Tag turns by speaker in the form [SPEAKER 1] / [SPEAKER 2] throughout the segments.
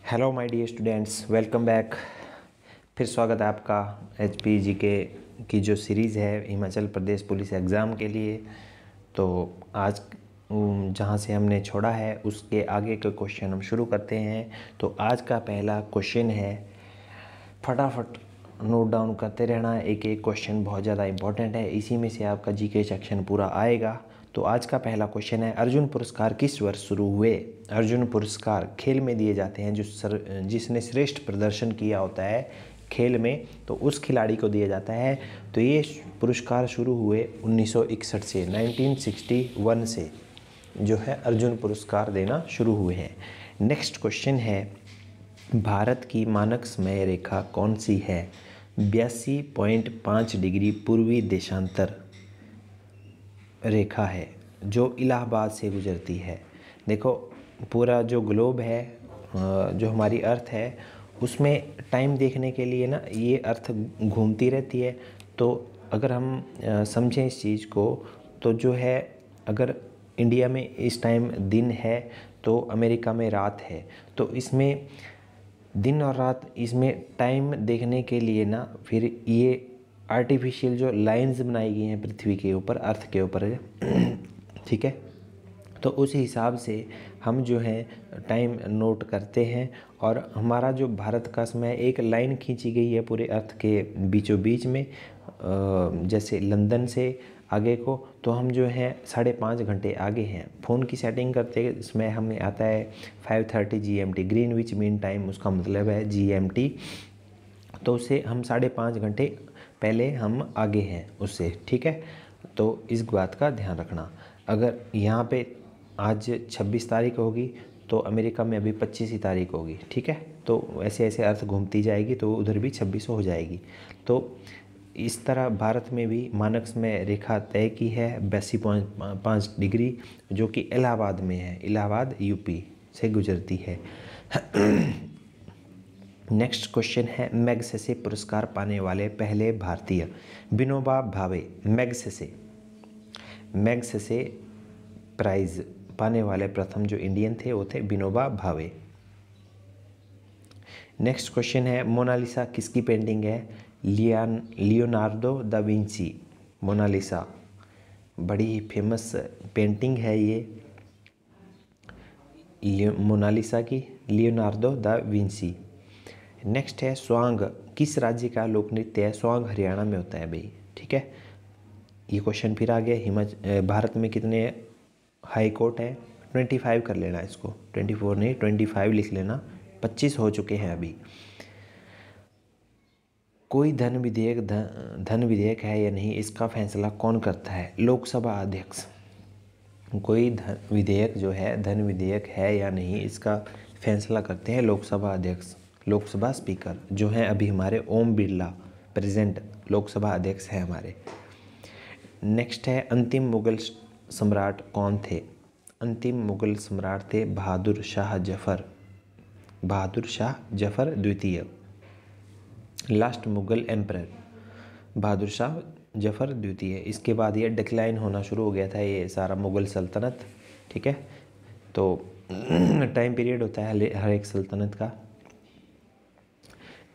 [SPEAKER 1] Hello my dear students, welcome back. फिर स्वागत है आपका HPGK की जो सीरीज़ है हिमाचल प्रदेश पुलिस एग्ज़ाम के लिए। तो आज जहां से हमने छोड़ा है उसके आगे के क्वेश्चन हम शुरू करते हैं। तो आज का पहला क्वेश्चन है, फटाफट नोट डाउन करते रहना। एक एक क्वेश्चन बहुत ज़्यादा इंपॉर्टेंट है, इसी में से आपका जीके सेक्शन पूरा आएगा। तो आज का पहला क्वेश्चन है, अर्जुन पुरस्कार किस वर्ष शुरू हुए? अर्जुन पुरस्कार खेल में दिए जाते हैं, जिसने श्रेष्ठ प्रदर्शन किया होता है खेल में, तो उस खिलाड़ी को दिया जाता है। तो ये पुरस्कार शुरू हुए 1961 से, 1961 से जो है अर्जुन पुरस्कार देना शुरू हुए हैं। नेक्स्ट क्वेश्चन है, भारत की मानक समय रेखा कौन सी है? 82.5 डिग्री पूर्वी देशांतर रेखा है जो इलाहाबाद से गुजरती है। देखो, पूरा जो ग्लोब है, जो हमारी अर्थ है, उसमें टाइम देखने के लिए ना ये अर्थ घूमती रहती है। तो अगर हम समझें इस चीज़ को, तो जो है अगर इंडिया में इस टाइम दिन है तो अमेरिका में रात है। तो इसमें दिन और रात, इसमें टाइम देखने के लिए ना फिर ये आर्टिफिशियल जो लाइंस बनाई गई हैं पृथ्वी के ऊपर, अर्थ के ऊपर, ठीक है। तो उस हिसाब से हम जो है टाइम नोट करते हैं, और हमारा जो भारत का समय एक लाइन खींची गई है पूरे अर्थ के बीचों बीच में, जैसे लंदन से आगे को, तो हम जो है 5.5 घंटे आगे हैं। फ़ोन की सेटिंग करते समय हमें आता है 5:30 GMT, ग्रीनविच मीन टाइम, उसका मतलब है GMT। तो उससे हम 5.5 घंटे पहले हम आगे हैं उससे, ठीक है। तो इस बात का ध्यान रखना। अगर यहाँ पे आज 26 तारीख होगी तो अमेरिका में अभी 25 ही तारीख होगी, ठीक है। तो ऐसे ऐसे अर्थ घूमती जाएगी, तो उधर भी 26 हो जाएगी। तो इस तरह भारत में भी मानक समय रेखा तय की है 82.5 डिग्री, जो कि इलाहाबाद में है। इलाहाबाद यूपी से गुजरती है। नेक्स्ट क्वेश्चन है, मैग्सेसे पुरस्कार पाने वाले पहले भारतीय? विनोबा भावे। मैग्सेसे प्राइज पाने वाले प्रथम जो इंडियन थे वो थे विनोबा भावे। नेक्स्ट क्वेश्चन है, मोनालिसा किसकी पेंटिंग है? Leonardo da Vinci. मोनालिसा बड़ी ही फेमस पेंटिंग है ये मोनालिसा की, लियोनार्डो दा विंची। नेक्स्ट है, स्वांग किस राज्य का लोक नृत्य है? स्वांग हरियाणा में होता है भाई, ठीक है। ये क्वेश्चन फिर आ गया, भारत में कितने हाई कोर्ट है? 25 कर लेना इसको, 24 नहीं 25 लिख लेना, 25 हो चुके हैं अभी। कोई धन विधेयक है या नहीं, इसका फैसला कौन करता है? लोकसभा अध्यक्ष। कोई विधेयक जो है, धन विधेयक है या नहीं, इसका फैसला करते हैं लोकसभा अध्यक्ष, लोकसभा स्पीकर, जो हैं अभी हमारे ओम बिरला, प्रेजेंट लोकसभा अध्यक्ष हैं हमारे। नेक्स्ट है, अंतिम मुगल सम्राट कौन थे? अंतिम मुगल सम्राट थे बहादुर शाह जफर द्वितीय। लास्ट मुगल एम्परर बहादुर शाह जफर द्वितीय। इसके बाद ये डिक्लाइन होना शुरू हो गया था ये सारा मुगल सल्तनत, ठीक है। तो टाइम पीरियड होता है हर एक सल्तनत का।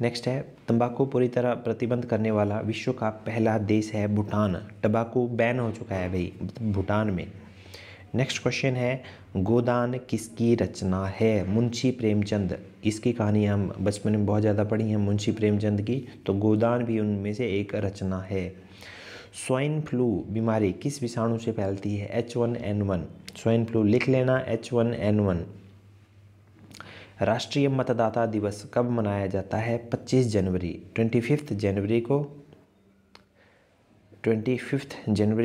[SPEAKER 1] नेक्स्ट है, तंबाकू पूरी तरह प्रतिबंध करने वाला विश्व का पहला देश है भूटान। तंबाकू बैन हो चुका है भाई भूटान में। नेक्स्ट क्वेश्चन है, गोदान किसकी रचना है? मुंशी प्रेमचंद। इसकी कहानी हम बचपन में बहुत ज़्यादा पढ़ी है मुंशी प्रेमचंद की, तो गोदान भी उनमें से एक रचना है। स्वाइन फ्लू बीमारी किस विषाणु से फैलती है? H1N1। स्वाइन फ्लू लिख लेना, H1N1। राष्ट्रीय मतदाता दिवस कब मनाया जाता है? 25 जनवरी, 25 जनवरी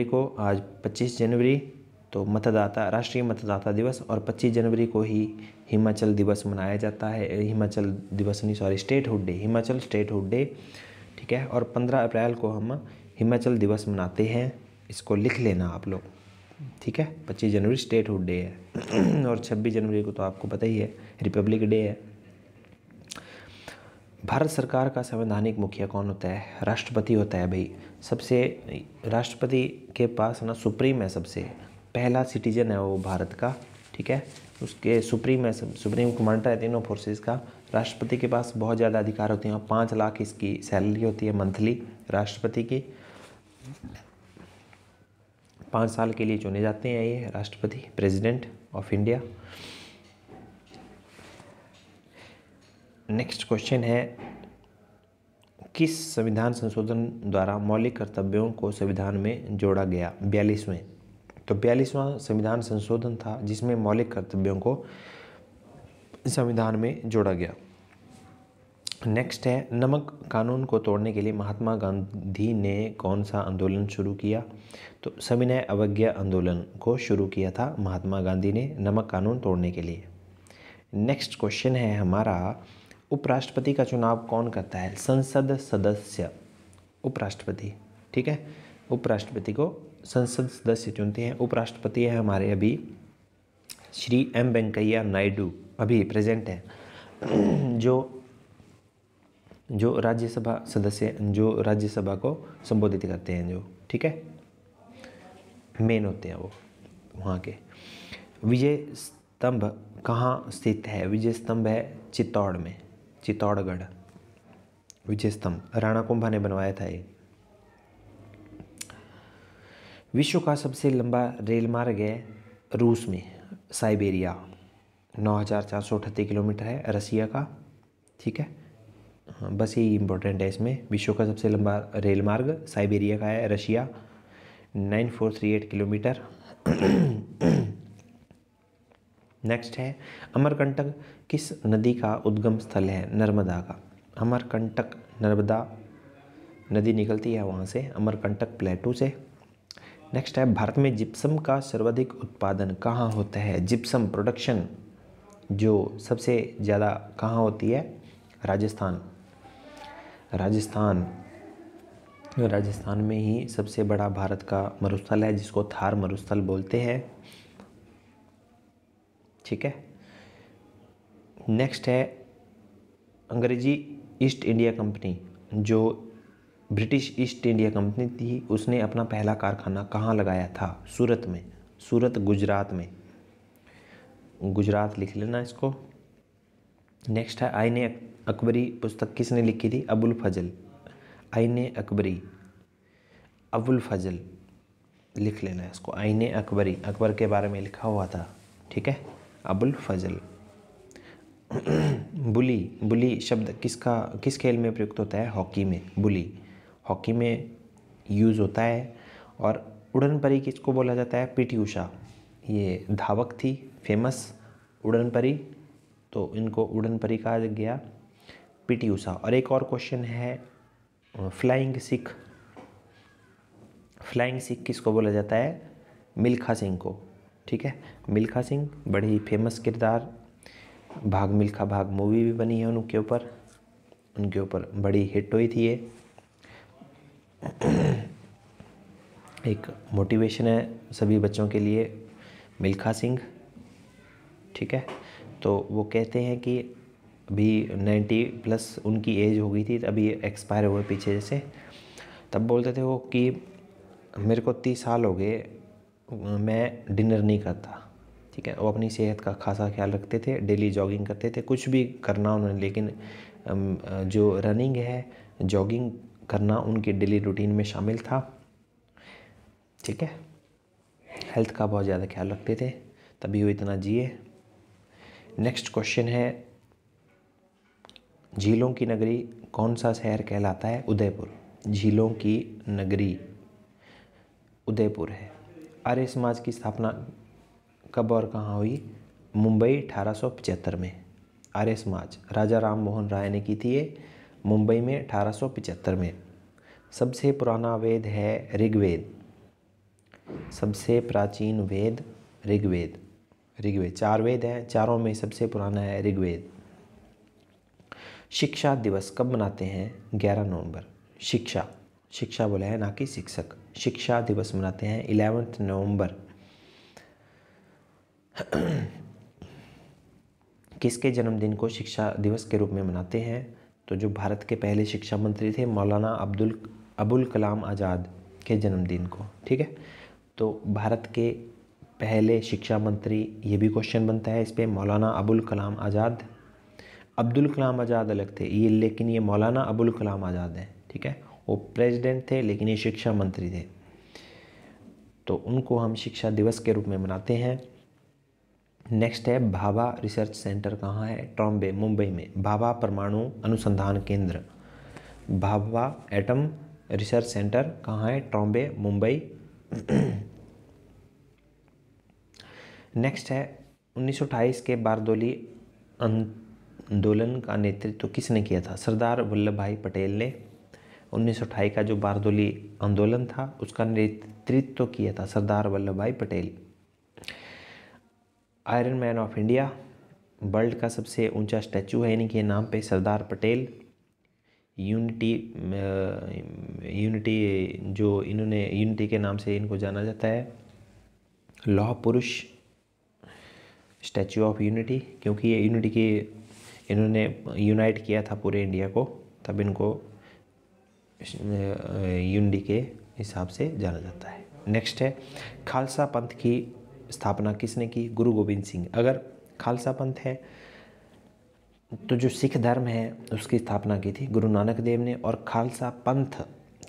[SPEAKER 1] को आज 25 जनवरी, तो राष्ट्रीय मतदाता दिवस, और 25 जनवरी को ही हिमाचल दिवस मनाया जाता है। हिमाचल दिवस नहीं, sorry, statehood day, Himachal statehood day, ठीक है। और 15 अप्रैल को हम हिमाचल दिवस मनाते हैं, इसको लिख लेना आप लोग, ठीक है। 25 जनवरी स्टेटहुड डे है और 26 जनवरी को तो आपको पता ही है रिपब्लिक डे है। भारत सरकार का संवैधानिक मुखिया कौन होता है? राष्ट्रपति होता है भाई। राष्ट्रपति के पास ना सुप्रीम है, सबसे पहला सिटीजन है वो भारत का, ठीक है। उसके सुप्रीम कमांडर है तीनों फोर्सेस का। राष्ट्रपति के पास बहुत ज़्यादा अधिकार होते हैं, 5 लाख इसकी सैलरी होती है मंथली राष्ट्रपति की। 5 साल के लिए चुने जाते हैं ये राष्ट्रपति, president of India. Next question है, किस संविधान संशोधन द्वारा मौलिक कर्तव्यों को संविधान में जोड़ा गया? 42वें। तो 42वां संविधान संशोधन था जिसमें मौलिक कर्तव्यों को संविधान में जोड़ा गया। नेक्स्ट है, नमक कानून को तोड़ने के लिए महात्मा गांधी ने कौन सा आंदोलन शुरू किया? तो सविनय अवज्ञा आंदोलन को शुरू किया था महात्मा गांधी ने नमक कानून तोड़ने के लिए। नेक्स्ट क्वेश्चन है हमारा, उपराष्ट्रपति का चुनाव कौन करता है? संसद सदस्य, उपराष्ट्रपति, ठीक है, उपराष्ट्रपति को संसद सदस्य चुनते हैं। उपराष्ट्रपति है हमारे अभी श्री एम वेंकैया नायडू, अभी प्रेजेंट है, जो राज्यसभा सदस्य, जो राज्यसभा को संबोधित करते हैं, जो, ठीक है, मेन होते हैं वो वहाँ के। विजय स्तंभ कहाँ स्थित है? विजय स्तंभ है चित्तौड़ में, चित्तौड़गढ़। विजय स्तंभ राणा कुंभा ने बनवाया था ये। विश्व का सबसे लंबा रेल मार्ग है रूस में, साइबेरिया, 9438 किलोमीटर है, रसिया का, ठीक है। हाँ, बस यही इम्पोर्टेंट है इसमें। विश्व का सबसे लंबा रेल मार्ग साइबेरिया का है, रशिया, 9438 किलोमीटर। नेक्स्ट है, अमरकंटक किस नदी का उद्गम स्थल है? नर्मदा का। अमरकंटक, नर्मदा नदी निकलती है वहाँ से, अमरकंटक प्लेटू से। नेक्स्ट है, भारत में जिप्सम का सर्वाधिक उत्पादन कहाँ होता है? जिप्सम प्रोडक्शन जो सबसे ज़्यादा कहाँ होती है? राजस्थान। राजस्थान में ही सबसे बड़ा भारत का मरुस्थल है जिसको थार मरुस्थल बोलते हैं, ठीक है। नेक्स्ट है, अंग्रेजी ईस्ट इंडिया कंपनी, जो ब्रिटिश ईस्ट इंडिया कंपनी थी, उसने अपना पहला कारखाना कहाँ लगाया था? सूरत में, सूरत गुजरात में, गुजरात लिख लेना इसको। नेक्स्ट है, आईने अकबरी पुस्तक किसने लिखी थी? अबुल फजल। आईने अकबरी, अबुल फजल लिख लेना इसको। आईने अकबरी, अकबर के बारे में लिखा हुआ था, ठीक है, अबुल फजल। बुली, बुली शब्द किस खेल में प्रयुक्त होता है? हॉकी में। बुली हॉकी में यूज़ होता है। और उड़न परी किसको बोला जाता है? पीटी उषा, ये धावक थी फेमस उड़न परी, तो इनको उड़न परी कहा गया, पीटी उषा। और एक और क्वेश्चन है, फ्लाइंग सिख, फ्लाइंग सिख किसको बोला जाता है? मिल्खा सिंह को, ठीक है। मिल्खा सिंह बड़े ही फेमस किरदार, भाग मिल्खा भाग मूवी भी बनी है उनके ऊपर बड़ी हिट हुई थी ये। एक मोटिवेशन है सभी बच्चों के लिए, मिल्खा सिंह, ठीक है। तो वो कहते हैं कि अभी 90+ उनकी एज हो गई थी, अभी एक्सपायर हुए पीछे जैसे, तब बोलते थे वो कि मेरे को 30 साल हो गए, मैं डिनर नहीं करता, ठीक है। वो अपनी सेहत का खासा ख्याल रखते थे, डेली जॉगिंग करते थे, कुछ भी करना उन्होंने, लेकिन जो रनिंग है, जॉगिंग करना उनके डेली रूटीन में शामिल था, ठीक है। हेल्थ का बहुत ज़्यादा ख्याल रखते थे, तभी वो इतना जिए। नेक्स्ट क्वेश्चन है, झीलों की नगरी कौन सा शहर कहलाता है? उदयपुर। झीलों की नगरी उदयपुर है। आर्य समाज की स्थापना कब और कहाँ हुई? मुंबई 1875 में। आर्य समाज राजा राम मोहन राय ने की थी ये, मुंबई में 1875 में। सबसे पुराना वेद है ऋग्वेद, सबसे प्राचीन वेद ऋग्वेद। 4 वेद हैं, चारों में सबसे पुराना है ऋग्वेद। शिक्षा दिवस कब मनाते हैं? 11 नवंबर। शिक्षा बोला है, ना कि शिक्षक। शिक्षा दिवस मनाते हैं 11 नवंबर। किसके जन्मदिन को शिक्षा दिवस के रूप में मनाते हैं? तो जो भारत के पहले शिक्षा मंत्री थे मौलाना अबुल कलाम आज़ाद के जन्मदिन को, ठीक है। तो भारत के पहले शिक्षा मंत्री, ये भी क्वेश्चन बनता है इस पे, मौलाना अबुल कलाम आज़ाद। अब्दुल कलाम आज़ाद अलग थे ये, लेकिन ये मौलाना अबुल कलाम आज़ाद हैं, ठीक है। वो प्रेसिडेंट थे लेकिन ये शिक्षा मंत्री थे, तो उनको हम शिक्षा दिवस के रूप में मनाते हैं। नेक्स्ट है भाभा रिसर्च सेंटर कहाँ है? ट्रॉम्बे, मुंबई में। भाभा परमाणु अनुसंधान केंद्र, भाभा एटम रिसर्च सेंटर कहाँ है? ट्रॉम्बे, मुंबई। नेक्स्ट है 1928 के बारदोली आंदोलन का नेतृत्व किसने किया था? सरदार वल्लभ भाई पटेल ने 1928 का जो बारदोली आंदोलन था उसका नेतृत्व किया था सरदार वल्लभ भाई Patel. Iron man of India, world का सबसे ऊंचा स्टैचू है इनके नाम पे, सरदार पटेल। यूनिटी जो इन्होंने, यूनिटी के नाम से इनको जाना जाता है। लौह पुरुष, स्टैचू ऑफ यूनिटी, क्योंकि ये यूनिटी की, इन्होंने यूनाइट किया था पूरे इंडिया को, तब इनको यूनिटी के हिसाब से जाना जाता है। नेक्स्ट है खालसा पंथ की स्थापना किसने की? गुरु गोविंद सिंह। अगर खालसा पंथ है तो जो सिख धर्म है उसकी स्थापना की थी गुरु नानक देव ने, और खालसा पंथ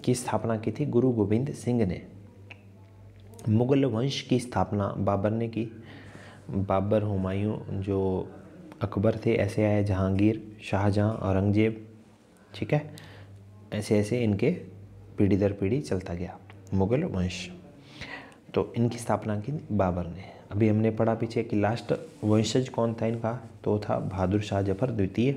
[SPEAKER 1] की स्थापना की थी गुरु गोविंद सिंह ने। मुगल वंश की स्थापना बाबर ने की। बाबर, हुमायूं, जो अकबर थे, ऐसे आए जहांगीर, शाहजहां, औरंगजेब, ठीक है। ऐसे ऐसे इनके पीढ़ी दर पीढ़ी चलता गया मुगल वंश, तो इनकी स्थापना की बाबर ने। अभी हमने पढ़ा पीछे कि लास्ट वंशज कौन था इनका, तो था बहादुर शाह जफर द्वितीय।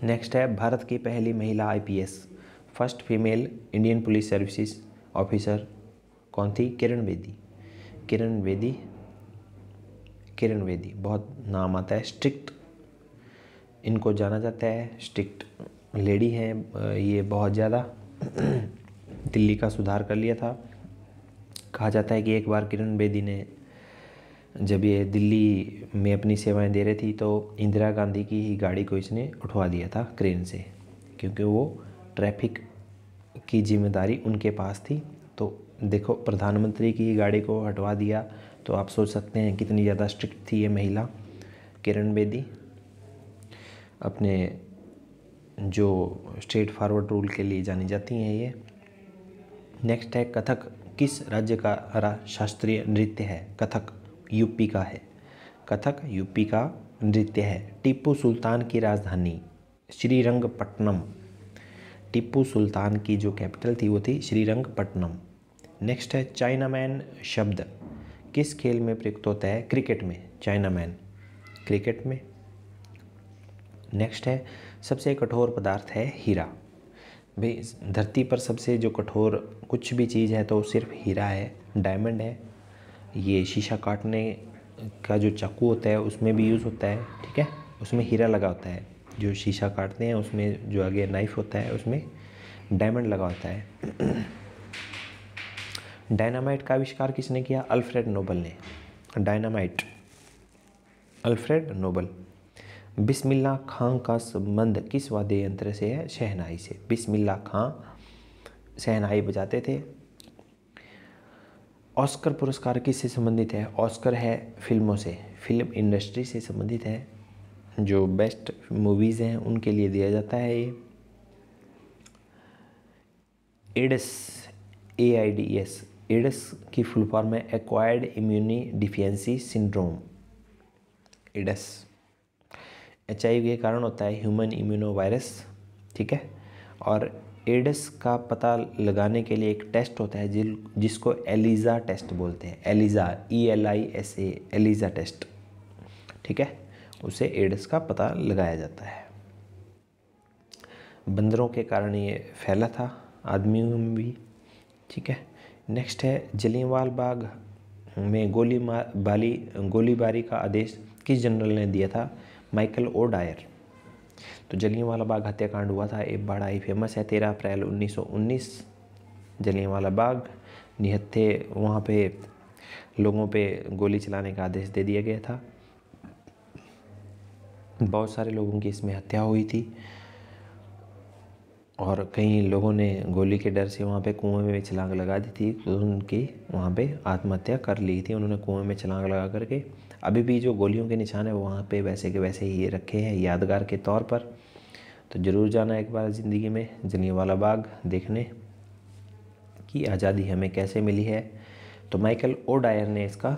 [SPEAKER 1] नेक्स्ट है भारत की पहली महिला IPS, first female Indian police services officer कौन थी? किरण बेदी। किरण बेदी, किरण बेदी, बहुत नाम आता है। स्ट्रिक्ट इनको जाना जाता है, स्ट्रिक्ट लेडी हैं ये बहुत ज़्यादा। दिल्ली का सुधार कर लिया था। कहा जाता है कि एक बार किरण बेदी ने, जब ये दिल्ली में अपनी सेवाएं दे रही थी, तो इंदिरा गांधी की ही गाड़ी को इसने उठवा दिया था क्रेन से, क्योंकि वो ट्रैफिक की जिम्मेदारी उनके पास थी। तो देखो, प्रधानमंत्री की गाड़ी को हटवा दिया, तो आप सोच सकते हैं कितनी ज़्यादा स्ट्रिक्ट थी ये महिला किरण बेदी। अपने जो स्ट्रेट फॉरवर्ड रूल के लिए जानी जाती हैं ये। नेक्स्ट है कथक किस राज्य का शास्त्रीय नृत्य है? कथक यूपी का है। कथक यूपी का नृत्य है। टीपू सुल्तान की राजधानी श्रीरंगपट्टनम। टीपू सुल्तान की जो कैपिटल थी वो थी श्रीरंगपट्टनम। नेक्स्ट है चाइना मैन शब्द किस खेल में प्रयुक्त होता है? क्रिकेट में। चाइना मैन क्रिकेट में। नेक्स्ट है सबसे कठोर पदार्थ है हीरा। भाई धरती पर सबसे जो कठोर कुछ भी चीज़ है तो सिर्फ हीरा है, डायमंड है। ये शीशा काटने का जो चाकू होता है उसमें भी यूज़ होता है, ठीक है, उसमें हीरा लगा होता है। जो शीशा काटते हैं उसमें जो आगे नाइफ होता है उसमें डायमंड लगा होता है। डायनामाइट का आविष्कार किसने किया? अल्फ्रेड नोबल ने। Dynamite, Alfred Nobel. Bismillah Khan का संबंध किस वाद्य यंत्र से है? शहनाई से। बिस्मिल्लाह खां शहनाई बजाते थे। ऑस्कर पुरस्कार किससे संबंधित है? ऑस्कर है फिल्मों से, फिल्म इंडस्ट्री से संबंधित है। जो बेस्ट मूवीज़ हैं उनके लिए दिया जाता है ये। एड्स, AIDS, एड्स की फुल फॉर्म है acquired immune deficiency syndrome. AIDS HIV के कारण होता है, ह्यूमन इम्यूनो वायरस, ठीक है। और एड्स का पता लगाने के लिए एक टेस्ट होता है जिसको एलिजा टेस्ट बोलते हैं। एलिजा, ELISA, एलिजा टेस्ट, ठीक है। उसे एड्स का पता लगाया जाता है। बंदरों के कारण ये फैला था, आदमियों में भी, ठीक है। नेक्स्ट है जलियांवाला बाग में गोलीबारी का आदेश किस जनरल ने दिया था? Michael O'Dwyer. तो जलियांवाला बाग हत्याकांड हुआ था, एक बड़ा ही फेमस है, 13 अप्रैल 1919 जलियांवाला बाग निहत्थे, वहाँ पे लोगों पे गोली चलाने का आदेश दे दिया गया था। बहुत सारे लोगों की इसमें हत्या हुई थी। और कई लोगों ने गोली के डर से वहाँ पे कुएं में छलांग लगा दी थी, तो उनकी वहाँ पे आत्महत्या कर ली थी उन्होंने कुएं में छलांग लगा करके। अभी भी जो गोलियों के निशान है वहाँ पे वैसे के वैसे ही रखे हैं यादगार के तौर पर। तो ज़रूर जाना एक बार ज़िंदगी में जलियांवाला बाग देखने कि आज़ादी हमें कैसे मिली है। तो माइकल ओ डायर ने इसका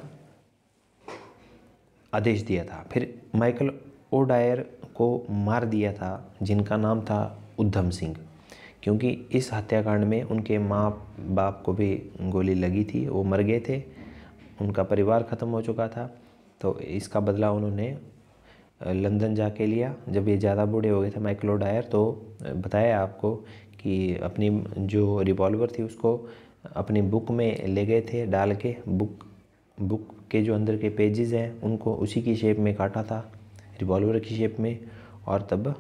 [SPEAKER 1] आदेश दिया था। फिर माइकल ओ डायर को मार दिया था जिनका नाम था उधम सिंह, क्योंकि इस हत्याकांड में उनके माँ बाप को भी गोली लगी थी, वो मर गए थे, उनका परिवार ख़त्म हो चुका था। तो इसका बदला उन्होंने लंदन जाके लिया। जब ये ज़्यादा बूढ़े हो गए थे माइकल ओ डायर, तो बताया आपको कि अपनी जो रिवॉल्वर थी उसको अपनी बुक में ले गए थे डाल के, बुक के जो अंदर के पेजेस हैं उनको उसी की शेप में काटा था, रिवॉल्वर की शेप में, और तब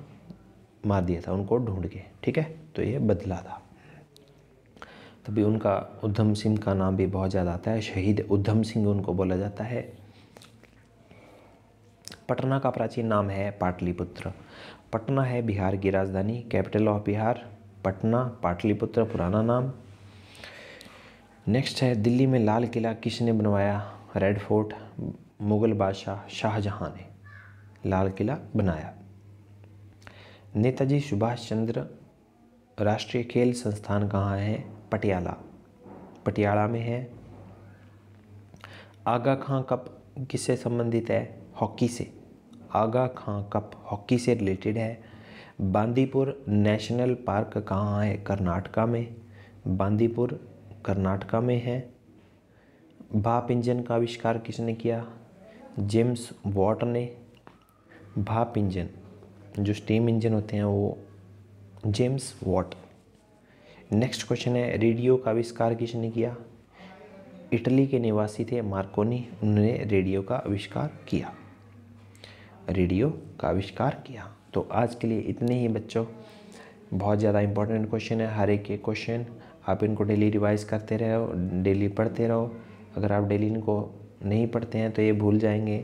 [SPEAKER 1] मार दिया था उनको ढूंढ के। ठीक है, तो ये बदला था। तभी उनका उधम सिंह का नाम भी बहुत ज़्यादा आता है, शहीद उधम सिंह उनको बोला जाता है। पटना का प्राचीन नाम है पाटलिपुत्र। पटना है बिहार की राजधानी, कैपिटल ऑफ बिहार पटना, पाटलिपुत्र पुराना नाम। नेक्स्ट है दिल्ली में लाल किला किसने बनवाया? रेड फोर्ट मुग़ल बादशाह शाहजहां ने लाल किला बनाया। नेताजी सुभाष चंद्र राष्ट्रीय खेल संस्थान कहाँ है? पटियाला, पटियाला में है। आगा खां कप किससे संबंधित है? हॉकी से। आगा खां कप हॉकी से रिलेटेड है। बांदीपुर नेशनल पार्क कहाँ है? कर्नाटका में। बांदीपुर कर्नाटका में है। भाप इंजन का आविष्कार किसने किया? जेम्स वॉट ने। भाप इंजन जो स्टीम इंजन होते हैं वो जेम्स वॉट। नेक्स्ट क्वेश्चन है रेडियो का आविष्कार किसने किया? इटली के निवासी थे मार्कोनी, उन्होंने रेडियो का आविष्कार किया, रेडियो का आविष्कार किया। तो आज के लिए इतने ही बच्चों, बहुत ज़्यादा इंपॉर्टेंट क्वेश्चन है, हर एक क्वेश्चन आप इनको डेली रिवाइज करते रहो, डेली पढ़ते रहो। अगर आप डेली इनको नहीं पढ़ते हैं तो ये भूल जाएंगे।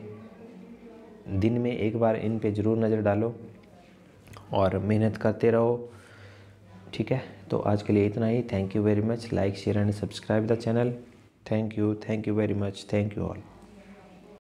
[SPEAKER 1] दिन में एक बार इन पे ज़रूर नज़र डालो और मेहनत करते रहो। ठीक है, तो आज के लिए इतना ही। Thank you very much. Like share and subscribe the channel. Thank you very much. Thank you all.